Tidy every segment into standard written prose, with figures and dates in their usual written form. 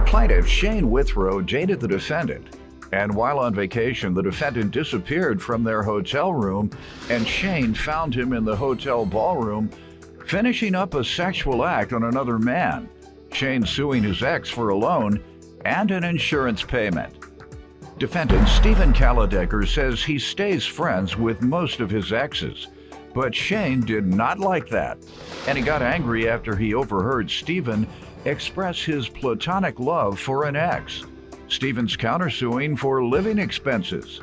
Plaintiff Shane Withrow dated the defendant, and while on vacation, the defendant disappeared from their hotel room, and Shane found him in the hotel ballroom finishing up a sexual act on another man. Shane suing his ex for a loan and an insurance payment. Defendant Stephen Kaladecker says he stays friends with most of his exes, but Shane did not like that, and he got angry after he overheard Stephen express his platonic love for an ex. Stephen's countersuing for living expenses.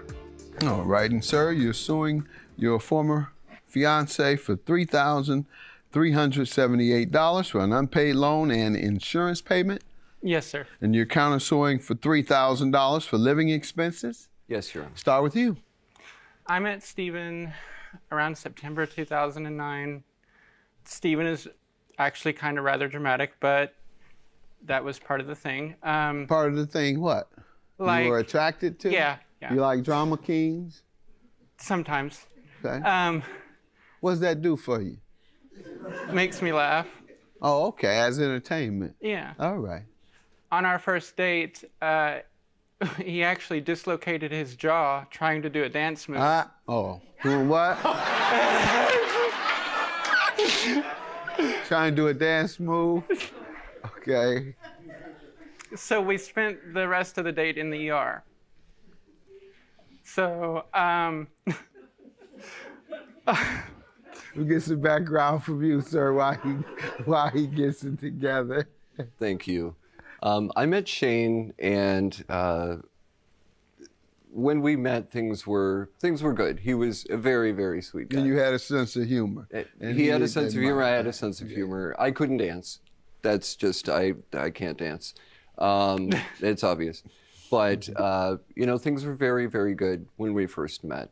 All right, and sir, you're suing your former fiance for $3,378 for an unpaid loan and insurance payment? Yes, sir. And you're countersuing for $3,000 for living expenses? Yes, Your Honor. Start with you. I met Stephen around September 2009. Stephen is actually kind of rather dramatic, but that was part of the thing. Part of the thing, what? Like, you were attracted to? Yeah. You like drama kings? Sometimes. Okay. What does that do for you? Makes me laugh. Oh, okay, as entertainment. Yeah. All right. On our first date, he actually dislocated his jaw trying to do a dance move. Doing what? Trying to do a dance move? Okay. So we spent the rest of the date in the ER. So, We'll get some background from you, sir, why he gets it together. Thank you. I met Shane, and when we met, things were good. He was a very, very sweet guy. And you had a sense of humor. And he had a sense of humor. I had a sense of humor. I couldn't dance. That's just I can't dance. It's obvious. But things were very, very good when we first met.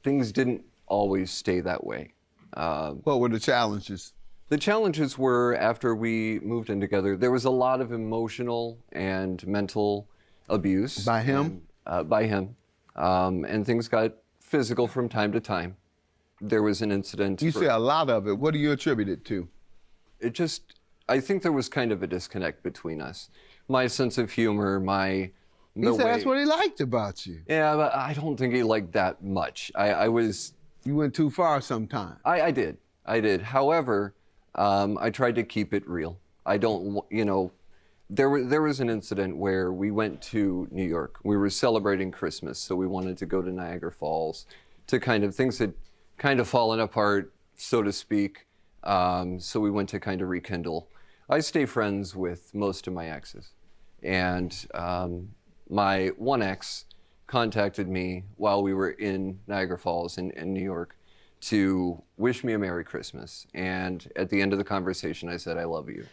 Things didn't always stay that way. What were the challenges? The challenges were, after we moved in together, there was a lot of emotional and mental abuse. By him? By him. And things got physical from time to time. There was an incident. You say a lot of it. What do you attribute it to? I think there was kind of a disconnect between us. My sense of humor, He said that's what he liked about you. Yeah, but I don't think he liked that much. You went too far sometime. I did. However, I tried to keep it real. There was an incident where we went to New York. We were celebrating Christmas, so we wanted to go to Niagara Falls. Things had kind of fallen apart, so to speak. So we went to kind of rekindle. I stay friends with most of my exes. And my one ex contacted me while we were in Niagara Falls in New York to wish me a Merry Christmas. And at the end of the conversation, I said, I love you.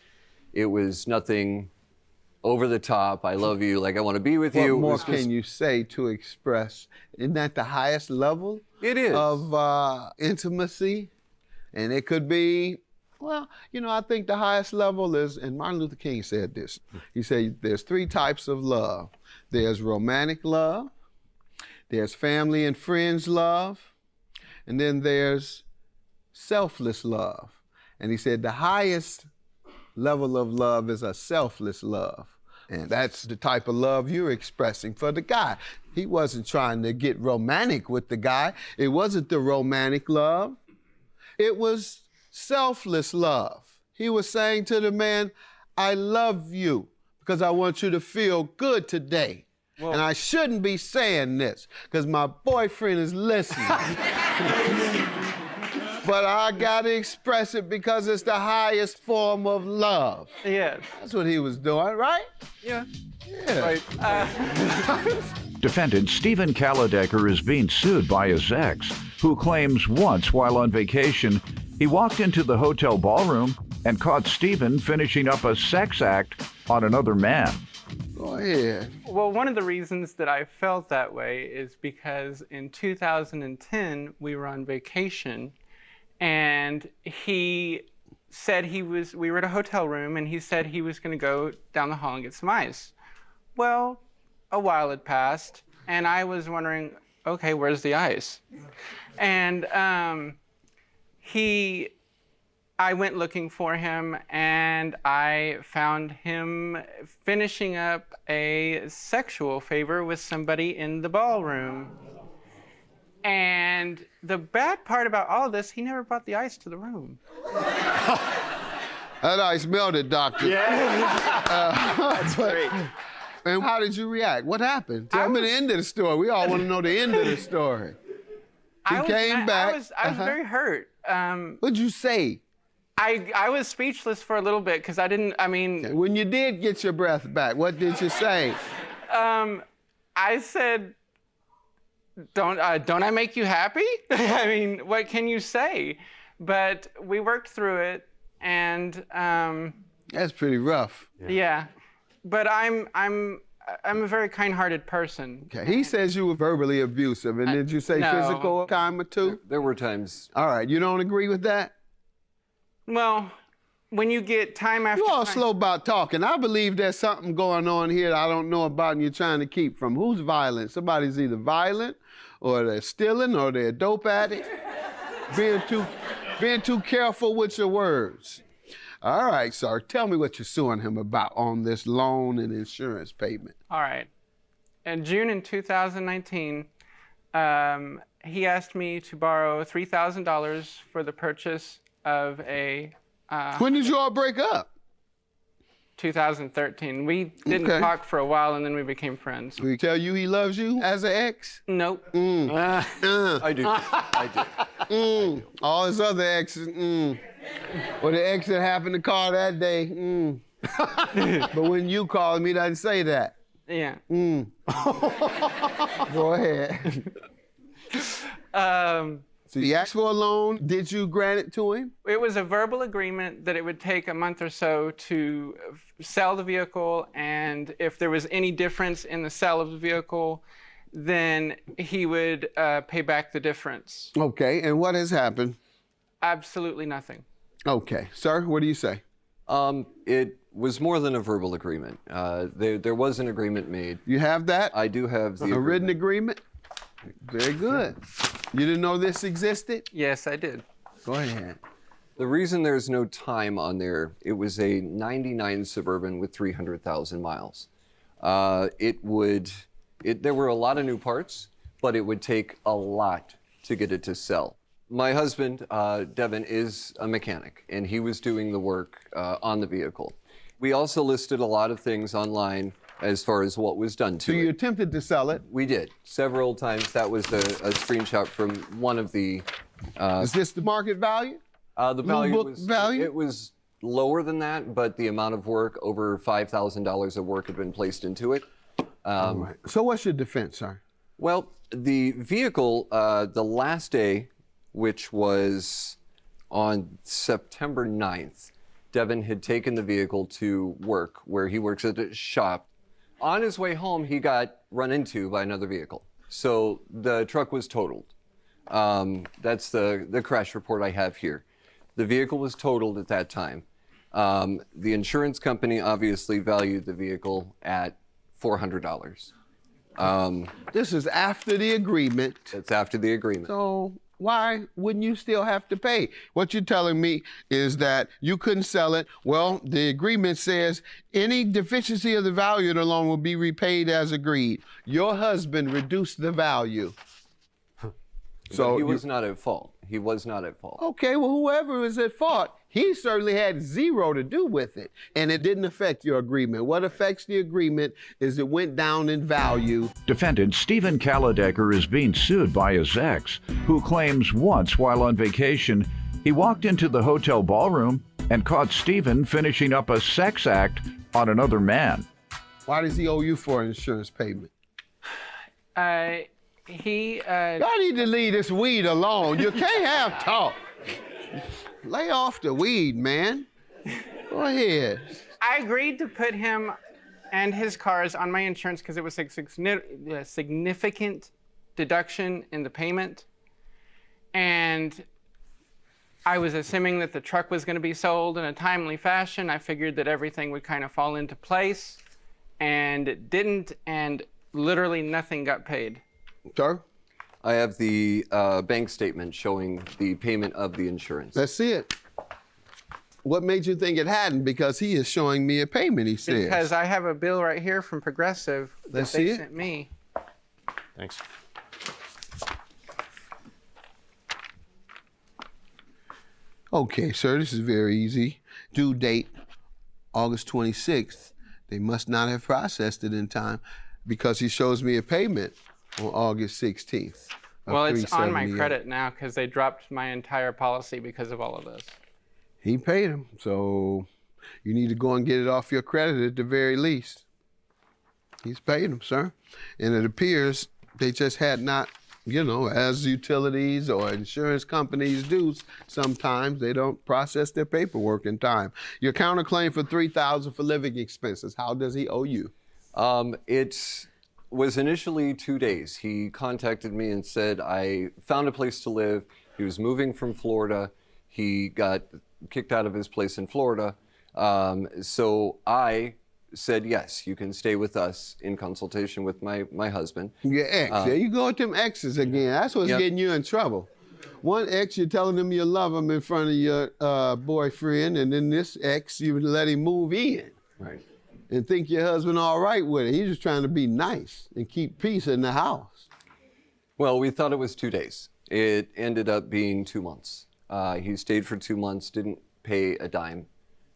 It was nothing over the top. I love you, like I want to be with you. What more can you say to express? Isn't that the highest level? It is. Of intimacy? And it could be, I think the highest level is, and Martin Luther King said this. He said there's 3 types of love. There's romantic love, there's family and friends love, and then there's selfless love. And he said the highest level of love is a selfless love. And that's the type of love you're expressing for the guy. He wasn't trying to get romantic with the guy. It wasn't the romantic love. It was selfless love. He was saying to the man, I love you because I want you to feel good today. Well, and I shouldn't be saying this because my boyfriend is listening. But I gotta express it because it's the highest form of love. Yes. That's what he was doing, right? Yeah. Right. Defendant Stephen Kaladecker is being sued by his ex, who claims once while on vacation, he walked into the hotel ballroom and caught Stephen finishing up a sex act on another man. Go ahead. Well, one of the reasons that I felt that way is because in 2010, we were on vacation, and he said we were at a hotel room, and he said he was going to go down the hall and get some ice. Well, a while had passed, and I was wondering, okay, where's the ice? And he I went looking for him, and I found him finishing up a sexual favor with somebody in the ballroom. And the bad part about all of this, he never brought the ice to the room. That ice melted, doctor. Yeah. That's great. And how did you react? What happened? Tell me the end of the story. We all want to know the end of the story. He came back. I was very hurt. What'd you say? I was speechless for a little bit because I didn't, I mean. When you did get your breath back, what did you say? I said, don't I make you happy? I mean, what can you say? But we worked through it, and That's pretty rough. yeah. But I'm a very kind-hearted person. Okay. He says you were verbally abusive, and did you say no. physical a time or two? There were times. All right. You don't agree with that? Well, when you get time after You all time, slow about talking. I believe there's something going on here that I don't know about and you're trying to keep from. Who's violent? Somebody's either violent or they're stealing or they're a dope addict. being too careful with your words. All right, sir. Tell me what you're suing him about on this loan and insurance payment. All right. In June in 2019, he asked me to borrow $3,000 for the purchase of a When did you all break up? 2013. We didn't Okay. talk for a while, and then we became friends. Did he tell you he loves you as an ex? Nope. I do. I do. All his other exes, Or the ex that happened to call that day, But when you called me, he doesn't say that. Yeah. Go ahead. So he asked for a loan. Did you grant it to him? It was a verbal agreement that it would take a month or so to sell the vehicle, and if there was any difference in the sale of the vehicle, then he would pay back the difference. Okay, and what has happened? Absolutely nothing. Okay, sir, what do you say? It was more than a verbal agreement. There was an agreement made. You have that? I do have the A written agreement? Very good. You didn't know this existed? Yes, I did. Go ahead. The reason there's no time on there, it was a 99 Suburban with 300,000 miles. There were a lot of new parts, but it would take a lot to get it to sell. My husband, Devin, is a mechanic, and he was doing the work on the vehicle. We also listed a lot of things online as far as what was done to So you it. attempted to sell it. We did, several times. That was a screenshot from one of the... Is this the market value? The value book was value? It was lower than that, but the amount of work, over $5,000 of work had been placed into it. All right. So what's your defense, sir? Well, the vehicle, the last day, which was on September 9th, Devin had taken the vehicle to work, where he works at a shop. On his way home, he got run into by another vehicle. So the truck was totaled. That's the crash report I have here. The vehicle was totaled at that time. The insurance company obviously valued the vehicle at $400. This is after the agreement. That's after the agreement. So why wouldn't you still have to pay? What you're telling me is that you couldn't sell it. Well, the agreement says any deficiency of the value of the loan will be repaid as agreed. Your husband reduced the value. So he was not at fault. He was not at fault. Okay, well, whoever is at fault, he certainly had zero to do with it. And it didn't affect your agreement. What affects the agreement is it went down in value. Defendant Stephen Kaladecker is being sued by his ex, who claims once while on vacation, he walked into the hotel ballroom and caught Stephen finishing up a sex act on another man. Why does he owe you for insurance payment? Y'all need to leave this weed alone. You can't have talk. Lay off the weed, man. Go ahead. I agreed to put him and his cars on my insurance because it was a significant deduction in the payment. And I was assuming that the truck was going to be sold in a timely fashion. I figured that everything would kind of fall into place, and it didn't, and literally nothing got paid. Sir? I have the bank statement showing the payment of the insurance. Let's see it. What made you think it hadn't? Because he is showing me a payment, he says. Because I have a bill right here from Progressive that Let's they see it. sent me. Thanks. Okay, sir, this is very easy. Due date, August 26th. They must not have processed it in time because he shows me a payment on August 16th. Well, it's on my $378. credit now because they dropped my entire policy because of all of this. He paid him, so you need to go and get it off your credit at the very least. He's paid him, sir. And it appears they just had not, as utilities or insurance companies do, sometimes they don't process their paperwork in time. Your counterclaim for $3,000 for living expenses, how does he owe you? It was initially 2 days. He contacted me and said, I found a place to live. He was moving from Florida. He got kicked out of his place in Florida. So I said, yes, you can stay with us in consultation with my husband. Your ex. There you go with them exes again. That's what's getting you in trouble. One ex, you're telling them you love him in front of your boyfriend, and then this ex, you let him move in. Right. And think your husband all right with it. He's just trying to be nice and keep peace in the house. Well, we thought it was 2 days. It ended up being 2 months. He stayed for 2 months, didn't pay a dime.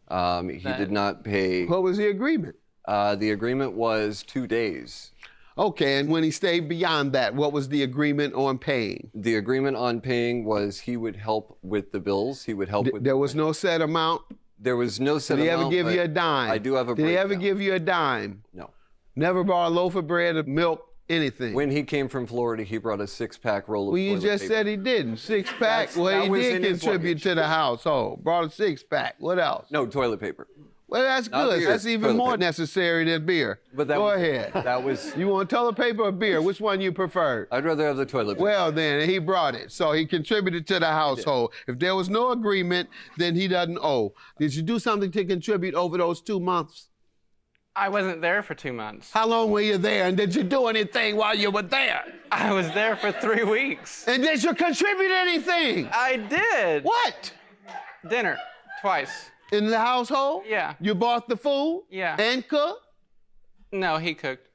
He did not pay. What was the agreement? The agreement was 2 days. Okay, and when he stayed beyond that, what was the agreement on paying? The agreement on paying was he would help with the bills. He would help with. There was no set amount? There was no set Did he amount. ever give you a dime? I do have a Did he ever breakdown. give you a dime? No. Never brought a loaf of bread or milk, anything? When he came from Florida, he brought a 6-pack roll of Well, you toilet just paper. said he didn't. 6-pack. That Well, he was did in his contribute luggage. to the household. Brought a 6-pack. What else? No, toilet paper. Well, that's Not good. beer, That's even toilet more paper. necessary than beer. But that Go was, ahead. That was. You want toilet paper or beer? Which one you prefer? I'd rather have the toilet paper. Well, then, he brought it. So he contributed to the household. If there was no agreement, then he doesn't owe. Did you do something to contribute over those 2 months? I wasn't there for 2 months. How long were you there? And did you do anything while you were there? I was there for 3 weeks. And did you contribute anything? I did. What? Dinner, twice. In the household? Yeah. You bought the food? Yeah. And cooked? No, he cooked.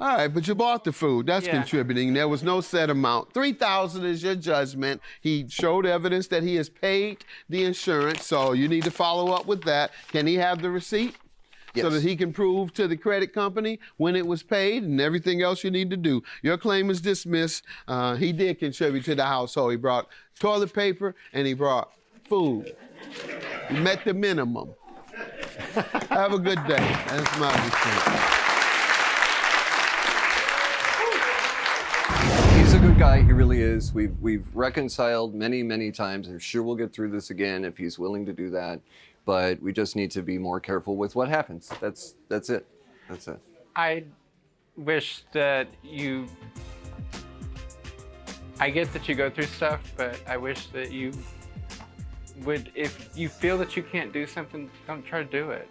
All right, but you bought the food. That's Yeah. contributing. There was no set amount. $3,000 is your judgment. He showed evidence that he has paid the insurance, so you need to follow up with that. Can he have the receipt? Yes. So that he can prove to the credit company when it was paid and everything else you need to do. Your claim is dismissed. He did contribute to the household. He brought toilet paper and he brought food. He met the minimum. Have a good day. That's my mistake. He's a good guy. He really is. We've reconciled many times. I'm sure we'll get through this again if he's willing to do that. But we just need to be more careful with what happens. That's it. That's it. I wish that you. I get that you go through stuff, but I wish that you would, if you feel that you can't do something, don't try to do it.